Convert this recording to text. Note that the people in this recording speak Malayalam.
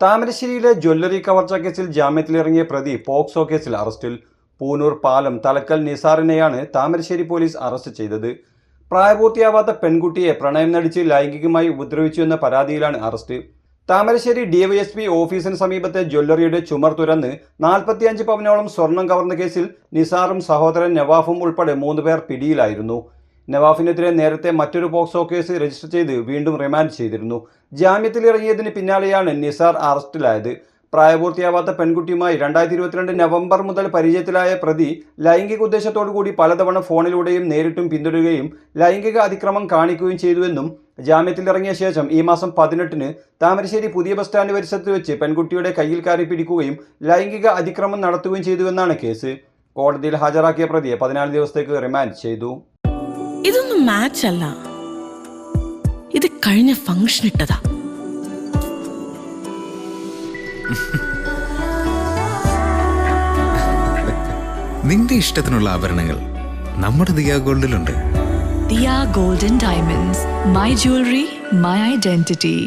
താമരശ്ശേരിയിലെ ജ്വല്ലറി കവർച്ച കേസിൽ ജാമ്യത്തിലിറങ്ങിയ പ്രതി പോക്സോ കേസിൽ അറസ്റ്റിൽ. പൂനൂർ പാലം തലക്കൽ നിസാറിനെയാണ് താമരശ്ശേരി പോലീസ് അറസ്റ്റ് ചെയ്തത്. പ്രായപൂർത്തിയാവാത്ത പെൺകുട്ടിയെ പ്രണയം നടിച്ച് ലൈംഗികമായി ഉപദ്രവിച്ചുവെന്ന പരാതിയിലാണ് അറസ്റ്റ്. താമരശ്ശേരി ഡിവൈഎസ്പി ഓഫീസിന് സമീപത്തെ ജ്വല്ലറിയുടെ ചുമർ തുരന്ന് 45 പവനോളം സ്വർണം കവർന്ന കേസിൽ നിസാറും സഹോദരൻ നവാഫും ഉൾപ്പെടെ 3 പേർ പിടിയിലായിരുന്നു. നവാഫിനെതിരെ നേരത്തെ മറ്റൊരു പോക്സോ കേസ് രജിസ്റ്റർ ചെയ്ത് വീണ്ടും റിമാൻഡ് ചെയ്തിരുന്നു. ജാമ്യത്തിലിറങ്ങിയതിന് പിന്നാലെയാണ് നിസാർ അറസ്റ്റിലായത്. പ്രായപൂർത്തിയാവാത്ത പെൺകുട്ടിയുമായി 2022 നവംബർ മുതൽ പരിചയത്തിലായ പ്രതി ലൈംഗിക ഉദ്ദേശത്തോടുകൂടി പലതവണ ഫോണിലൂടെയും നേരിട്ടും പിന്തുടരുകയും ലൈംഗിക അതിക്രമം കാണിക്കുകയും ചെയ്തുവെന്നും ജാമ്യത്തിലിറങ്ങിയ ശേഷം ഈ മാസം 18-ന് താമരശ്ശേരി പുതിയ ബസ് സ്റ്റാൻഡ് പരിസരത്ത് വെച്ച് പെൺകുട്ടിയുടെ കയ്യിൽ കയറി പിടിക്കുകയും ലൈംഗിക അതിക്രമം നടത്തുകയും ചെയ്തുവെന്നാണ് കേസ്. കോടതിയിൽ ഹാജരാക്കിയ പ്രതിയെ 14 ദിവസത്തേക്ക് റിമാൻഡ് ചെയ്തു. ഇതൊന്നും മാച്ച് അല്ല, ഇത് കഴിഞ്ഞ ഫംഗ്ഷൻ ഇട്ടതാ. നിന്റെ ഇഷ്ടത്തിനുള്ള ആഭരണങ്ങൾ നമ്മുടെ ദിയ ഗോൾഡിലുണ്ട്. Diya golden diamonds, my jewellery, my identity.